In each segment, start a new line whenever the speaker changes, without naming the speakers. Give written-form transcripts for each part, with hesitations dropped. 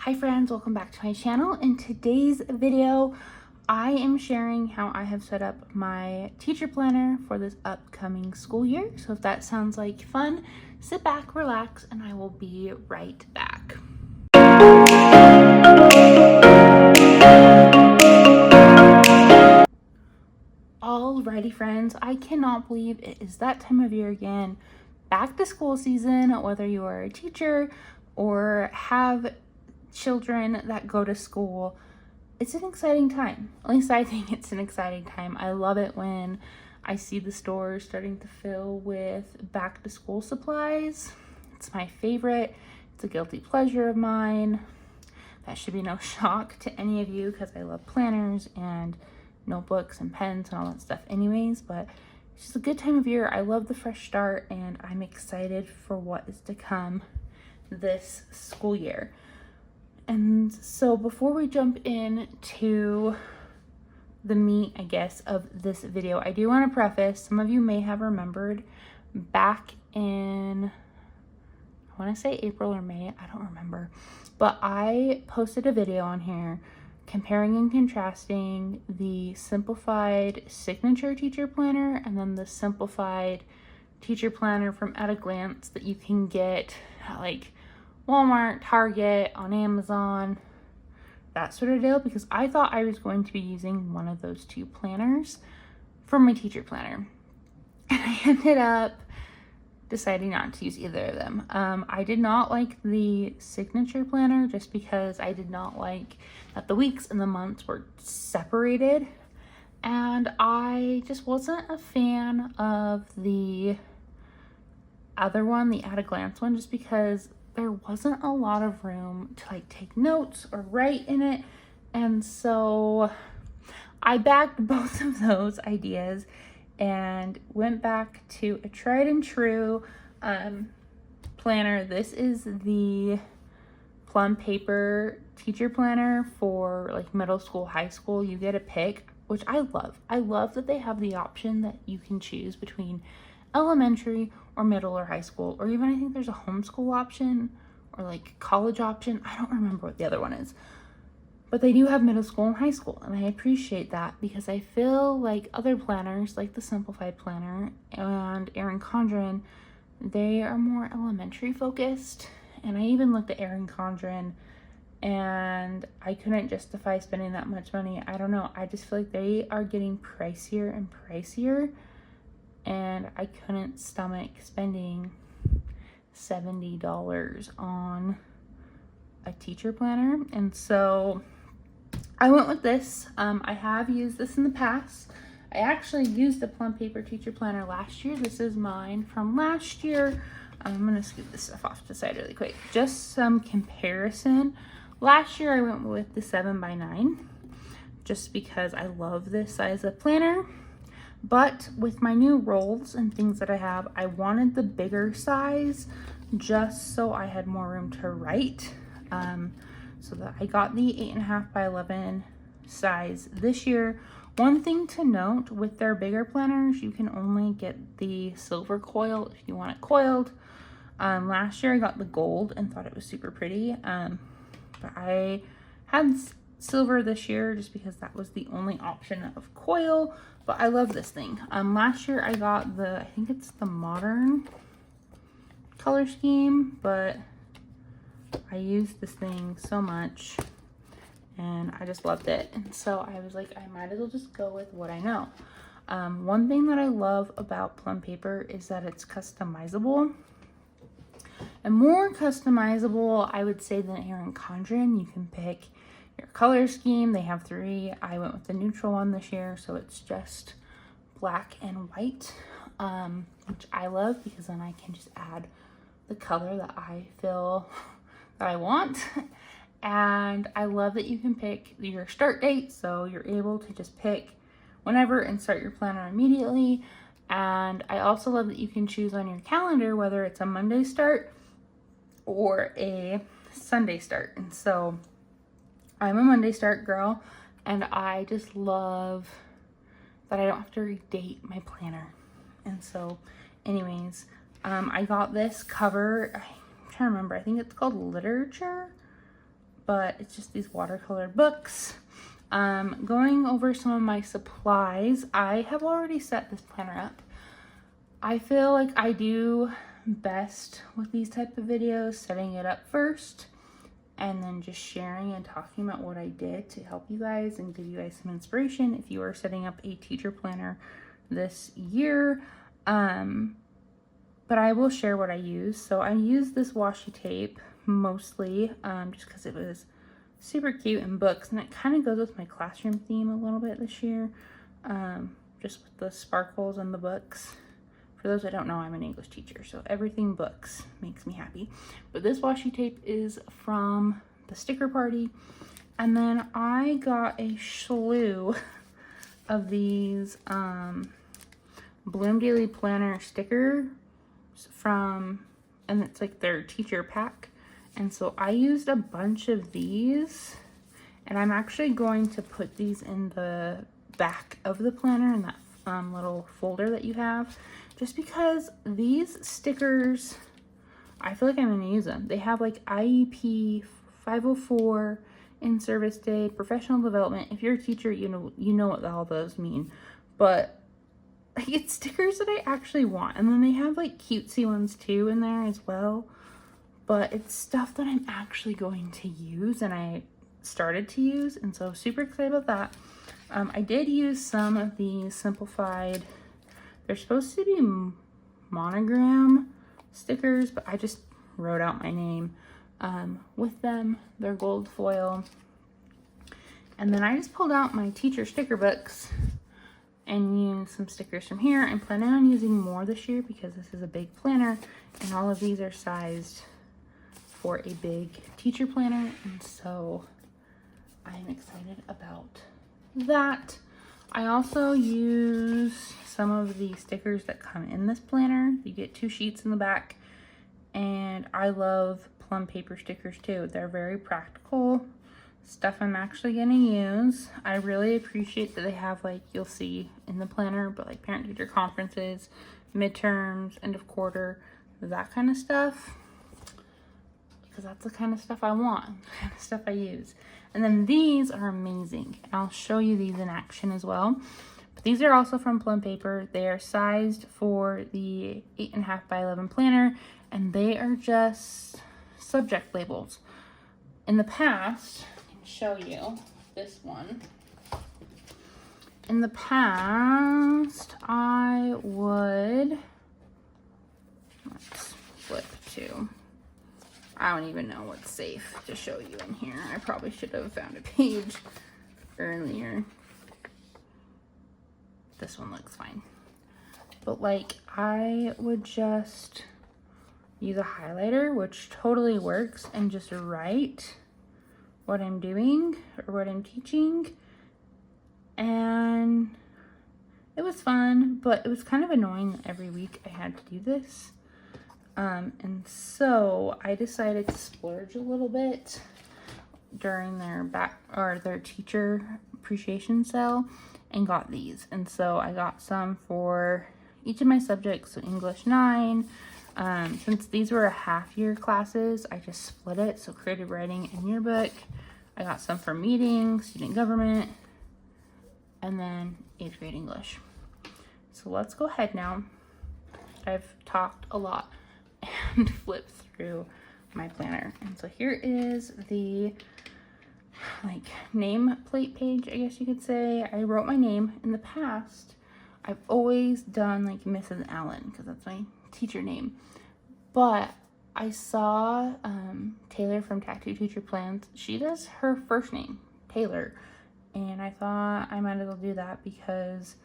Hi friends, welcome back to my channel. In today's video, I am sharing how I have set up my teacher planner for this upcoming school year. So if that sounds like fun, sit back, relax, and I will be right back. Alrighty friends, I cannot believe it is that time of year again. Back to school season, whether you are a teacher or have children that go to school, it's an exciting time. At least I think it's an exciting time. I love it when I see the stores starting to fill with back to school supplies. It's my favorite. It's a guilty pleasure of mine. That should be no shock to any of you because I love planners and notebooks and pens and all that stuff anyways, but it's just a good time of year. I love the fresh start and I'm excited for what is to come this school year. And so before we jump into the meat, I guess, of this video, I do want to preface, some of you may have remembered back in, I want to say April or May, I don't remember, but I posted a video on here comparing and contrasting the simplified signature teacher planner and then the simplified teacher planner from At a Glance that you can get at like Walmart, Target, on Amazon, that sort of deal, because I thought I was going to be using one of those two planners for my teacher planner. And I ended up deciding not to use either of them. I did not like the signature planner just because I did not like that the weeks and the months were separated. And I just wasn't a fan of the other one, the At a Glance one, just because there wasn't a lot of room to like take notes or write in it. And so I backed both of those ideas and went back to a tried and true planner. This is the Plum paper teacher planner for like middle school, high school. You get a pick, which I love. I love that they have the option that you can choose between elementary or middle or high school, or even I think there's a homeschool option or like college option. I don't remember what the other one is, but they do have middle school and high school, and I appreciate that because I feel like other planners like the Simplified Planner and Erin Condren, they are more elementary focused. And I even looked at Erin Condren and I couldn't justify spending that much money. I don't know, I just feel like they are getting pricier and pricier, and I couldn't stomach spending $70 on a teacher planner. And so I went with this. I have used this in the past. I actually used the Plum paper teacher planner last year. This is mine from last year. I'm gonna scoop this stuff off to the side really quick. Just some comparison. Last year I went with the 7x9 just because I love this size of planner. But with my new rolls and things that I have, I wanted the bigger size just so I had more room to write. So that I got the 8.5x11 size this year. One thing to note with their bigger planners, you can only get the silver coil if you want it coiled. Last year I got the gold and thought it was super pretty. But I had silver this year just because that was the only option of coil. But I love this thing. Last year I got the, I think it's the modern color scheme, but I used this thing so much and I just loved it. And so I was like, I might as well just go with what I know. One thing that I love about Plum paper is that it's customizable. And more customizable, I would say, than Erin Condren. You can pick your color scheme. They have 3. I went with the neutral one this year, so it's just black and white, which I love because then I can just add the color that I feel that I want. And I love that you can pick your start date, so you're able to just pick whenever and start your planner immediately. And I also love that you can choose on your calendar whether it's a Monday start or a Sunday start. And so I'm a Monday start girl, and I just love that I don't have to redate my planner. And so anyways, I got this cover, I'm trying to remember, I think it's called Literature but it's just these watercolor books. Going over some of my supplies, I have already set this planner up. I feel like I do best with these type of videos, setting it up first and then just sharing and talking about what I did to help you guys and give you guys some inspiration if you are setting up a teacher planner this year. But I will share what I use. So I used this washi tape mostly just because it was super cute in books, and it kind of goes with my classroom theme a little bit this year, just with the sparkles and the books. For those that don't know, I'm an English teacher, so everything books makes me happy. But this washi tape is from the sticker party, and then I got a slew of these Bloom Daily Planner stickers from, and it's like their teacher pack. And so I used a bunch of these, and I'm actually going to put these in the back of the planner in that little folder that you have, just because these stickers, I feel like I'm gonna use them. They have like IEP, 504, in-service day, professional development. If you're a teacher, you know what all those mean. But like, it's stickers that I actually want. And then they have like cutesy ones too in there as well. But it's stuff that I'm actually going to use and I started to use. And so super excited about that. I did use some of the simplified, they're supposed to be monogram stickers, but I just wrote out my name with them. They're gold foil. And then I just pulled out my teacher sticker books and use some stickers from here. I'm planning on using more this year because this is a big planner and all of these are sized for a big teacher planner, and so I'm excited about that. I also use some of the stickers that come in this planner. You get 2 sheets in the back, and I love Plum paper stickers too. They're very practical stuff I'm actually gonna use. I really appreciate that they have, like, you'll see in the planner, but like parent teacher conferences, midterms, end of quarter, that kind of stuff, because that's the kind of stuff I want, the kind of stuff I use. And then these are amazing. I'll show you these in action as well. But these are also from Plum paper. They are sized for the 8.5 by 11 planner, and they are just subject labels. In the past, I can show you this one. In the past, I would, let's flip to, I don't even know what's safe to show you in here. I probably should have found a page earlier. This one looks fine. But like, I would just use a highlighter, which totally works, and just write what I'm doing or what I'm teaching. And it was fun, but it was kind of annoying that every week I had to do this. And so I decided to splurge a little bit during their teacher appreciation sale and got these. And so I got some for each of my subjects. So English 9, since these were a half-year classes, I just split it. So creative writing and yearbook. I got some for meetings, student government, and then 8th grade English. So let's go ahead now. I've talked a lot and flip through my planner. And so here is the like nameplate page, I guess you could say. I wrote my name. In the past, I've always done like Mrs. Allen because that's my teacher name. But I saw Taylor from Tattoo Teacher Plans. She does her first name, Taylor. And I thought I might as well do that because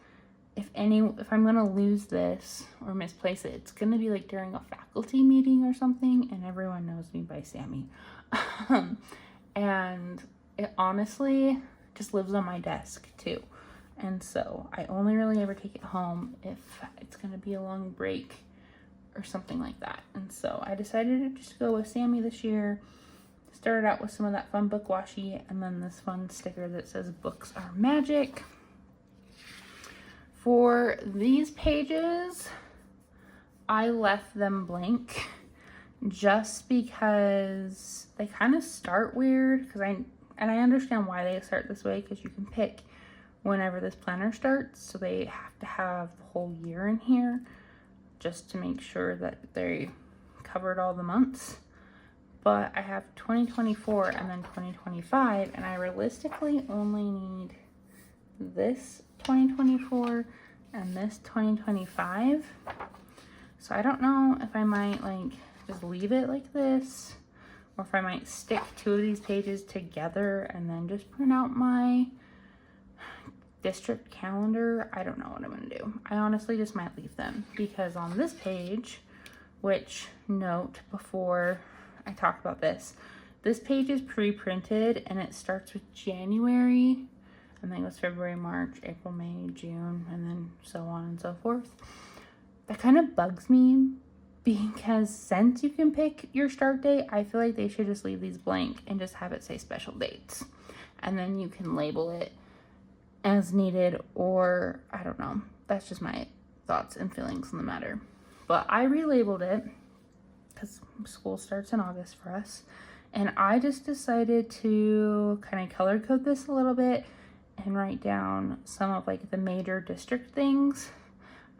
if I'm gonna lose this or misplace it, it's gonna be like during a faculty meeting or something, and everyone knows me by Sammy. And it honestly just lives on my desk too. And so I only really ever take it home if it's gonna be a long break or something like that. And so I decided to just go with Sammy this year. Started out with some of that fun book washi and then this fun sticker that says books are magic. For these pages, I left them blank just because they kind of start weird, and I understand why they start this way, because you can pick whenever this planner starts, so they have to have the whole year in here just to make sure that they covered all the months. But I have 2024 and then 2025, and I realistically only need this 2024 and this 2025. So I don't know if I might like just leave it like this, or if I might stick two of these pages together and then just print out my district calendar. I don't know what I'm gonna do. I honestly just might leave them, because on this page, which note before I talk about this page is pre-printed and it starts with January, and then it goes February, March, April, May, June, and then so on and so forth. That kind of bugs me, because since you can pick your start date, I feel like they should just leave these blank and just have it say special dates, and then you can label it as needed, or I don't know. That's just my thoughts and feelings on the matter. But I relabeled it because school starts in August for us, and I just decided to kind of color code this a little bit and write down some of like the major district things.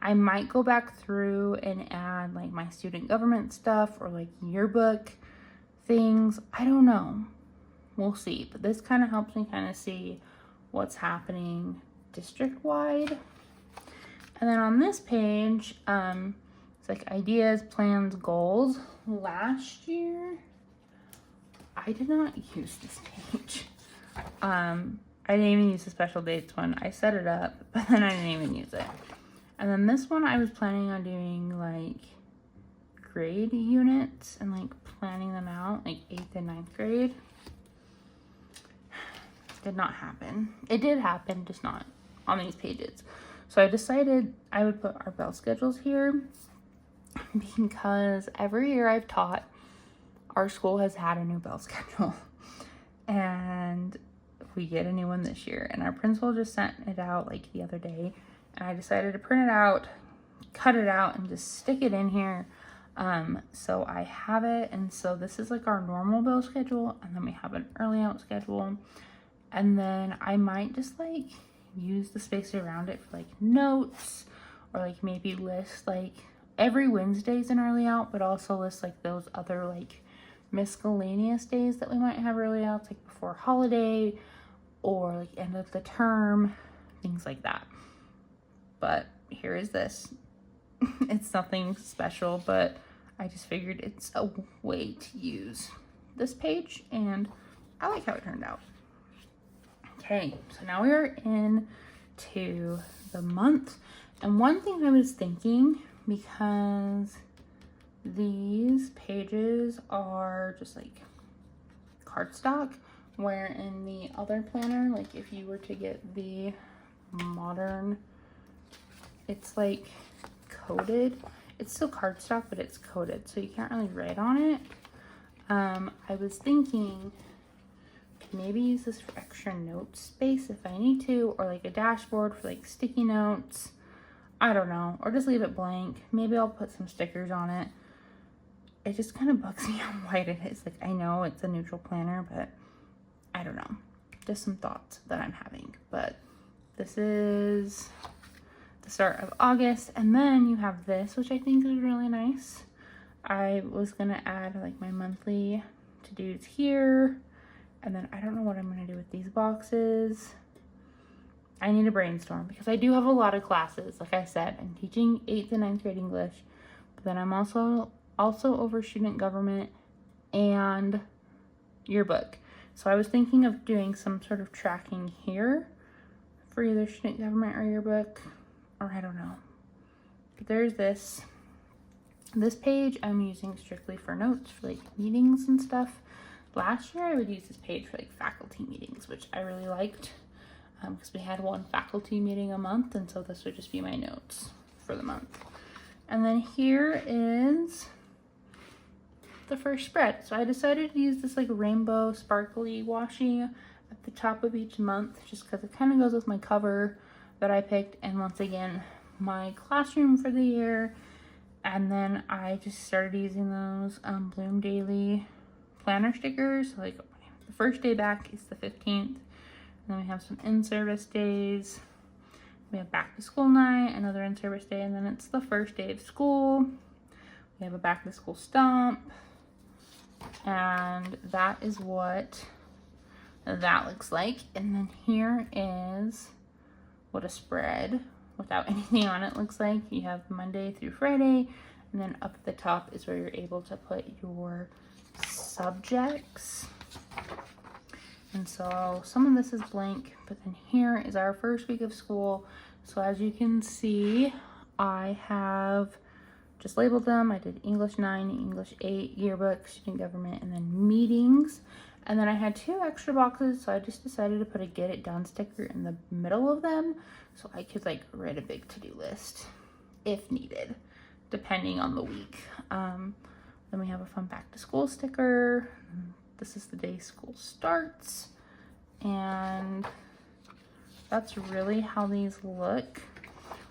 I might go back through and add like my student government stuff or like yearbook things. I don't know. We'll see. But this kind of helps me kind of see what's happening district-wide. And then on this page, it's like ideas, plans, goals. Last year, I did not use this page. I didn't even use the special dates one. I set it up, but then I didn't even use it. And then this one, I was planning on doing like grade units and like planning them out, like 8th and 9th grade. Did not happen. It did happen, just not on these pages. So I decided I would put our bell schedules here, because every year I've taught, our school has had a new bell schedule, and we get a new one this year, and our principal just sent it out like the other day, and I decided to print it out, cut it out, and just stick it in here. So I have it, and so this is like our normal bell schedule, and then we have an early out schedule. And then I might just like use the space around it for like notes, or like maybe list like every Wednesday's an early out, but also list like those other like miscellaneous days that we might have early outs, like before holiday or like end of the term, things like that. But here is this. It's nothing special, but I just figured it's a way to use this page, and I like how it turned out. Okay, so now we are into the month. And one thing I was thinking, because these pages are just like cardstock, where in the other planner, like if you were to get the modern, it's like coated. It's still cardstock, but it's coated, so you can't really write on it. I was thinking maybe use this for extra note space if I need to, or like a dashboard for like sticky notes. I don't know, or just leave it blank. Maybe I'll put some stickers on it. It just kind of bugs me how white it is. Like, I know it's a neutral planner, but I don't know. Just some thoughts that I'm having. But this is the start of August, and then you have this, which I think is really nice. I was gonna add like my monthly to-dos here. And then I don't know what I'm going to do with these boxes. I need to brainstorm, because I do have a lot of classes. Like I said, I'm teaching 8th and 9th grade English, but then I'm also over student government and yearbook. So I was thinking of doing some sort of tracking here for either student government or yearbook, or I don't know. But there's this. This page I'm using strictly for notes for like meetings and stuff. Last year I would use this page for like faculty meetings, which I really liked, because we had one faculty meeting a month, and so this would just be my notes for the month. And then here is the first spread. So I decided to use this like rainbow sparkly washi at the top of each month, just because it kind of goes with my cover that I picked, and once again my classroom for the year, And then I just started using those Bloom Daily planner stickers. So like the first day back is the 15th. And then we have some in-service days. We have back to school night, another in-service day, and then it's the first day of school. We have a back to school stomp. And that is what that looks like. And then here is what a spread without anything on it looks like. You have Monday through Friday, and then up at the top is where you're able to put your subjects. And so some of this is blank, but then here is our first week of school. So as you can see, I have just labeled them. I did English 9, English 8, yearbook, student government, and then meetings. And then I had 2 extra boxes, so I just decided to put a get it done sticker in the middle of them so I could like write a big to-do list if needed, depending on the week. Then we have a fun back to school sticker. This is the day school starts, and that's really how these look.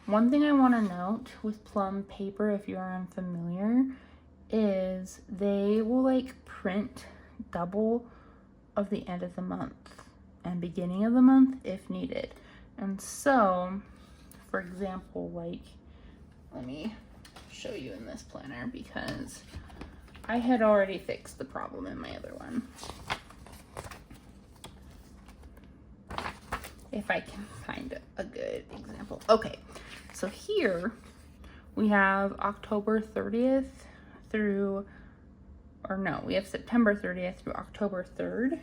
One thing I want to note with Plum paper, if you're unfamiliar, is they will like print double of the end of the month and beginning of the month if needed. And so, for example, like, let me show you in this planner because I had already fixed the problem in my other one. If I can find a good example. Okay, so here we have October 30th through, or no, we have September 30th through October 3rd.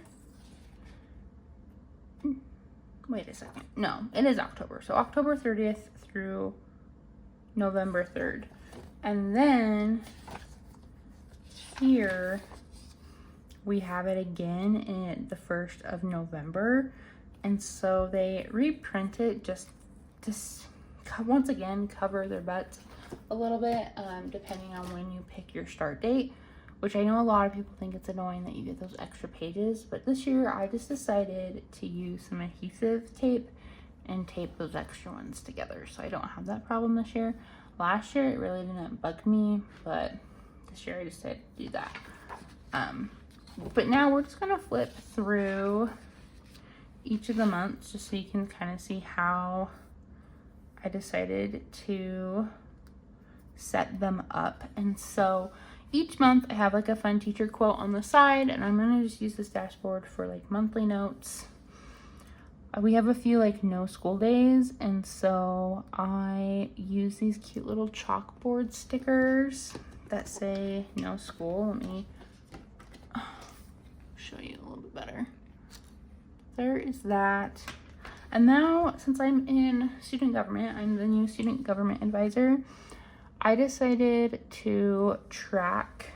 Wait a second. No, it is October. So October 30th through November 3rd. And then here we have it again in the 1st of November. And so they reprint it just to once again cover their butts a little bit, depending on when you pick your start date, which I know a lot of people think it's annoying that you get those extra pages, but this year I just decided to use some adhesive tape and tape those extra ones together, so I don't have that problem this year. Last year it really didn't bug me, but this year I decided to do that. But now we're just gonna flip through each of the months just so you can kind of see how I decided to set them up. And so each month I have like a fun teacher quote on the side, and I'm gonna just use this dashboard for like monthly notes. We have a few like no school days, and so I use these cute little chalkboard stickers that say no school. Let me show you a little bit better. There is that. And now, since I'm in student government, I'm the new student government advisor, I decided to track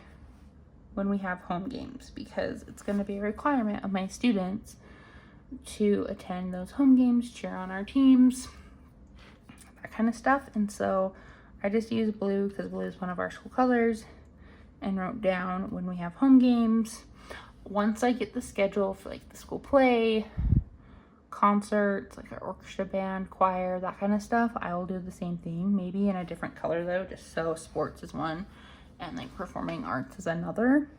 when we have home games because it's going to be a requirement of my students to attend those home games, cheer on our teams, that kind of stuff. And so I just used blue because blue is one of our school colors, and wrote down when we have home games. Once I get the schedule for like the school play, concerts, like our orchestra band, choir, that kind of stuff, I will do the same thing, maybe in a different color though, just so sports is one and like performing arts is another.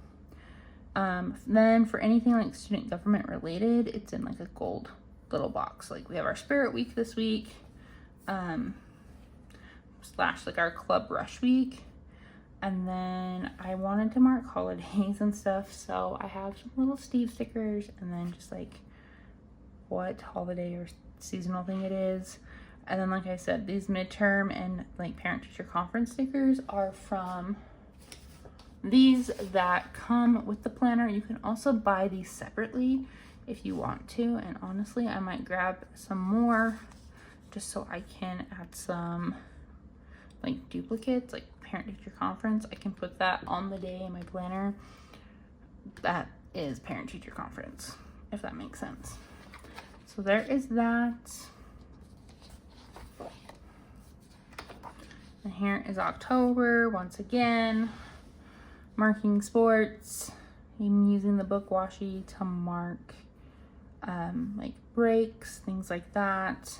Then for anything like student government related, it's in like a gold little box. Like we have our spirit week this week, slash like our club rush week. And then I wanted to mark holidays and stuff, so I have some little Steve stickers and then just like what holiday or seasonal thing it is. And then like I said, these midterm and like parent teacher conference stickers are from these that come with the planner. You can also buy these separately if you want to, and honestly I might grab some more just so I can add some like duplicates, like parent teacher conference. I can put that on the day in my planner that is parent teacher conference, if that makes sense. So there is that. And here is October once again, marking sports. I'm using the book washi to mark like breaks, things like that,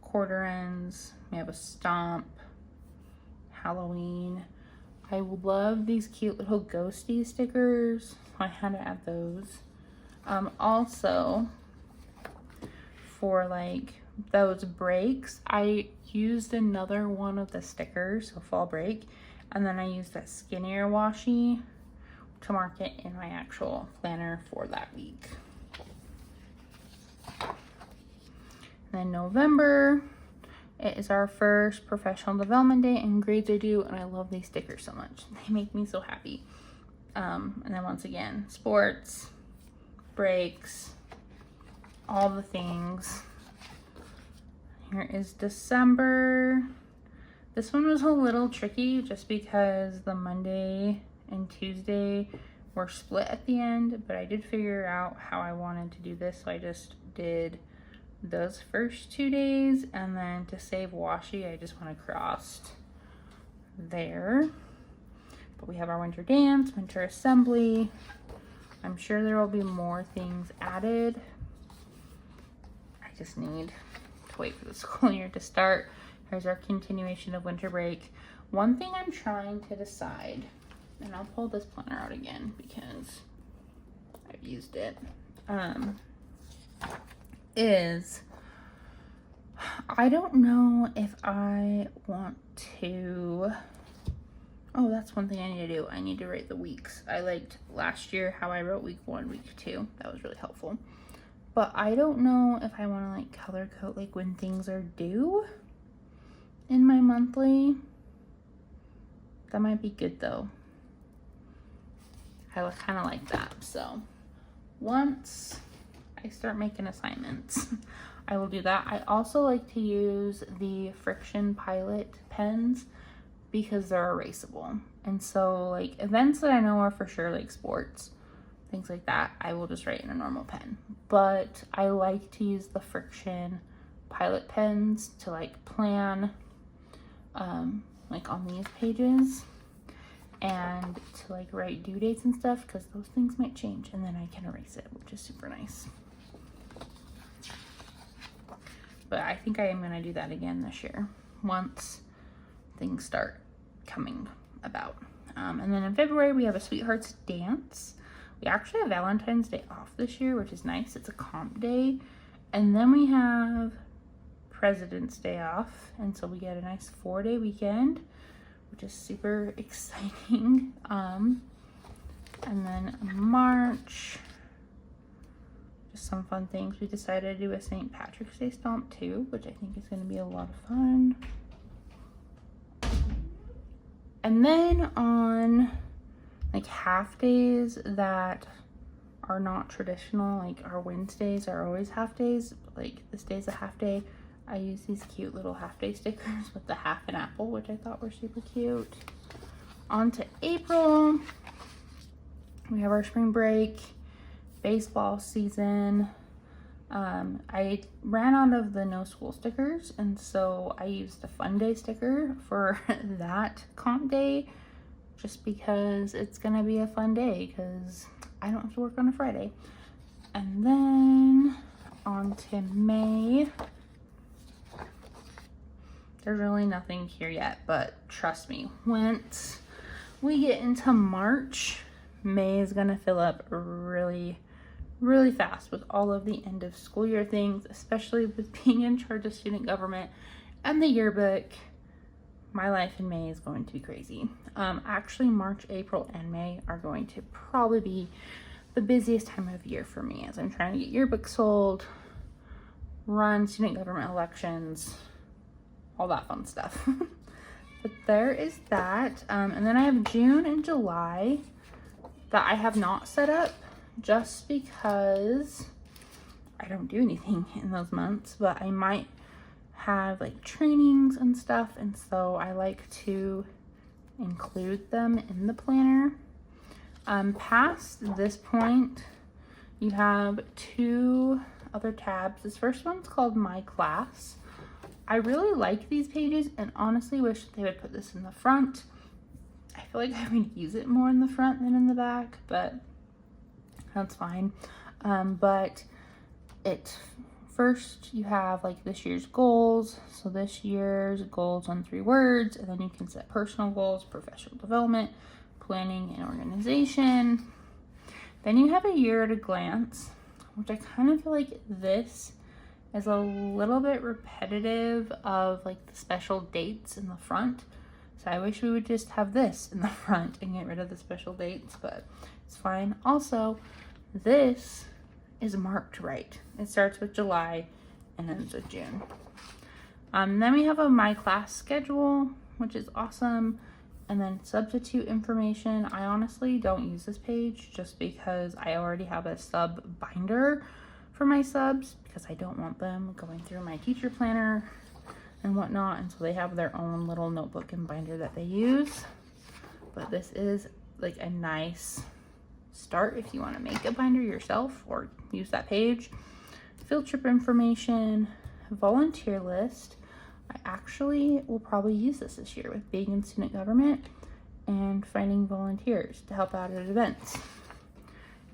quarter ends. We have a stomp, Halloween. I love these cute little ghosty stickers. I had to add those. Also, for like those breaks, I used another one of the stickers, so fall break, and then I used that skinnier washi to mark it in my actual planner for that week. And then November, it is our first professional development day and grades are due, and I love these stickers so much. They make me so happy. And then once again, sports, breaks, all the things. Here is December. This one was a little tricky just because the Monday and Tuesday were split at the end, but I did figure out how I wanted to do this, so I just did those first 2 days, and then to save washi I just want to cross there. But we have our winter dance, winter assembly. I'm sure there will be more things added. I just need to wait for the school year to start. Here's our continuation of winter break. One thing I'm trying to decide, and I'll pull this planner out again because I've used it, is I don't know if I want to, oh, that's one thing I need to do. I need to write the weeks. I liked last year how I wrote week 1, week 2. That was really helpful. But I don't know if I want to like color code like when things are due in my monthly. That might be good though. I kind of like that. So once I start making assignments, I will do that. I also like to use the Friction Pilot pens because they're erasable. And so like events that I know are for sure, like sports, things like that, I will just write in a normal pen. But I like to use the Friction Pilot pens to like plan like on these pages and to like write due dates and stuff, because those things might change and then I can erase it, which is super nice. But I think I am going to do that again this year once things start coming about. And then in February we have a Sweethearts Dance. We actually have Valentine's Day off this year, which is nice. It's a comp day. And then we have President's Day off, and so we get a nice 4-day weekend, which is super exciting. And then March, just some fun things. We decided to do a St. Patrick's Day stomp too, which I think is going to be a lot of fun. And then on like half days that are not traditional, like our Wednesdays are always half days, but like this day's a half day, I use these cute little half day stickers with the half an apple, which I thought were super cute. On to April, we have our spring break, baseball season. I ran out of the no school stickers, and so I used a fun day sticker for that comp day, just because it's gonna be a fun day because I don't have to work on a Friday. And then on to May. There's really nothing here yet, but trust me, once we get into March, May is gonna fill up really fast with all of the end of school year things, especially with being in charge of student government and the yearbook. My life in May is going to be crazy. Actually, March, April, and May are going to probably be the busiest time of year for me as I'm trying to get yearbooks sold, run student government elections, all that fun stuff. But there is that. And then I have June and July that I have not set up just because I don't do anything in those months, but I might have like trainings and stuff, and so I like to include them in the planner. Past this point, you have 2 other tabs. This first one's called My Class. I really like these pages and honestly wish they would put this in the front. I feel like I would use it more in the front than in the back, but that's fine. But it first you have like this year's goals. So this year's goals on 3 words, and then you can set personal goals, professional development, planning, and organization. Then you have a year at a glance, which I kind of feel like this is a little bit repetitive of like the special dates in the front. So I wish we would just have this in the front and get rid of the special dates, but it's fine. Also, this is marked right. It starts with July and ends with June. Then we have a my class schedule, which is awesome. And then substitute information. I honestly don't use this page just because I already have a sub binder for my subs because I don't want them going through my teacher planner and whatnot. And so they have their own little notebook and binder that they use. But this is like a nice start if you want to make a binder yourself or use that page. Field trip information, volunteer list. I actually will probably use this year with being in student government and finding volunteers to help out at events.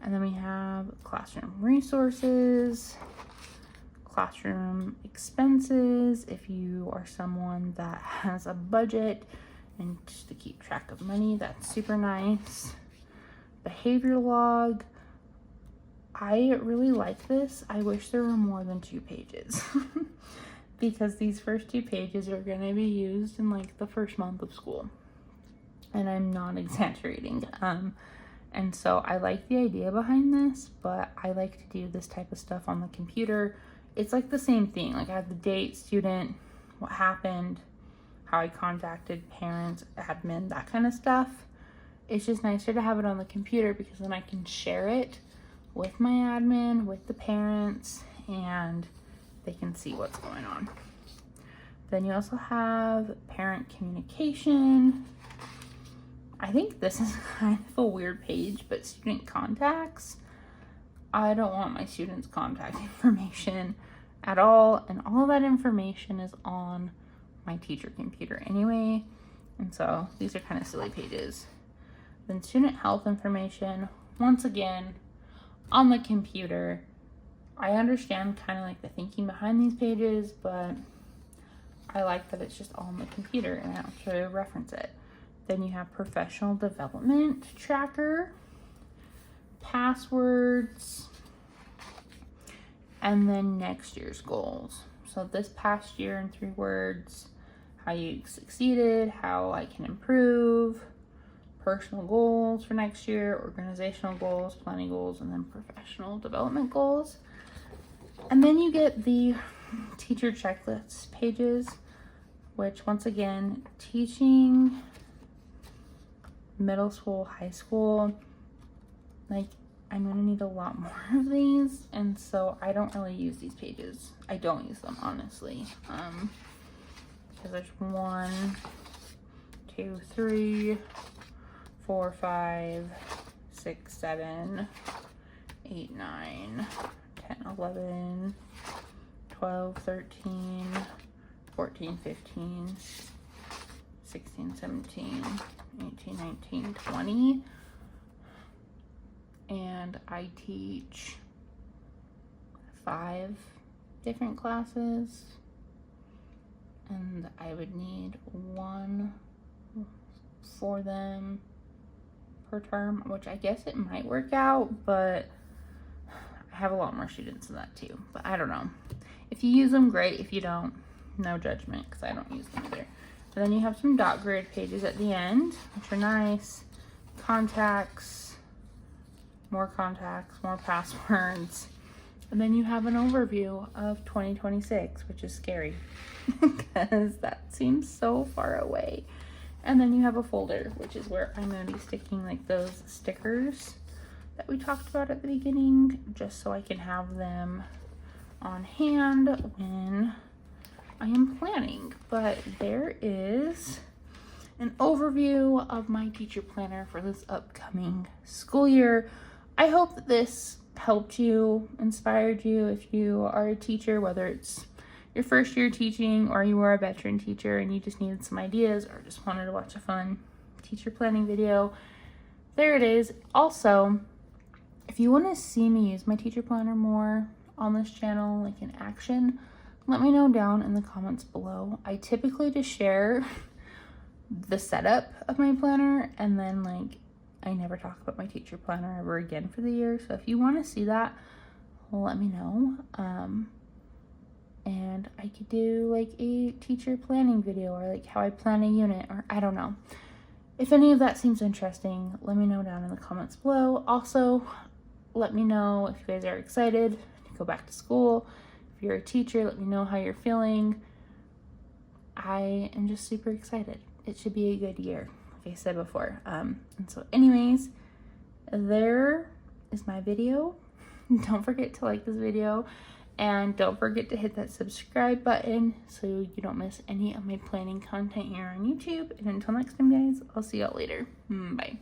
And then we have classroom resources, classroom expenses, if you are someone that has a budget and just to keep track of money, that's super nice. Behavior log. I really like this. I wish there were more than 2 pages. Because these first 2 pages are going to be used in like the first month of school, and I'm not exaggerating. And so I like the idea behind this, but I like to do this type of stuff on the computer. It's like the same thing. Like I have the date, student, what happened, how I contacted parents, admin, that kind of stuff. It's just nicer to have it on the computer because then I can share it with my admin, with the parents, and they can see what's going on. Then you also have parent communication. I think this is kind of a weird page, but student contacts. I don't want my students' contact information at all, and all of that information is on my teacher computer anyway, and so these are kind of silly pages. Then student health information, once again, on the computer. I understand kind of like the thinking behind these pages, but I like that it's just all on the computer and I don't have to reference it. Then you have professional development tracker, passwords, and then next year's goals. So this past year in 3 words, how you succeeded, how I can improve, personal goals for next year, organizational goals, planning goals, and then professional development goals. And then you get the teacher checklist pages, which once again, teaching middle school, high school, like I'm gonna need a lot more of these, and so I don't really use these pages. I don't use them honestly, because there's 1, 2, 3, 4, 5, 6, 7, 8, 9, 10, 11, 12, 13, 14, 15, 16, 17, 18, 19, 20. And I teach 5 different classes, and I would need 1 for them per term, which I guess it might work out, but I have a lot more students than that too, but I don't know. If you use them, great. If you don't, no judgment, because I don't use them either. And then you have some dot grid pages at the end, which are nice. Contacts, more passwords. And then you have an overview of 2026, which is scary because that seems so far away. And then you have a folder, which is where I'm going to be sticking like those stickers that we talked about at the beginning, just so I can have them on hand when I am planning. But there is an overview of my teacher planner for this upcoming school year. I hope that this helped you, inspired you if you are a teacher, whether it's your first year teaching or you are a veteran teacher and you just needed some ideas or just wanted to watch a fun teacher planning video. There it is. Also, if you want to see me use my teacher planner more, on this channel, like in action, let me know down in the comments below. I typically just share the setup of my planner, and then like I never talk about my teacher planner ever again for the year. So if you want to see that, let me know. And I could do like a teacher planning video, or like how I plan a unit, or I don't know. If any of that seems interesting, let me know down in the comments below. Also, let me know if you guys are excited to go back to school. If you're a teacher, let me know how you're feeling. I am just super excited. It should be a good year, like I said before. And so anyways, there is my video. Don't forget to like this video, and don't forget to hit that subscribe button so you don't miss any of my planning content here on YouTube. And until next time, guys, I'll see y'all later. Bye.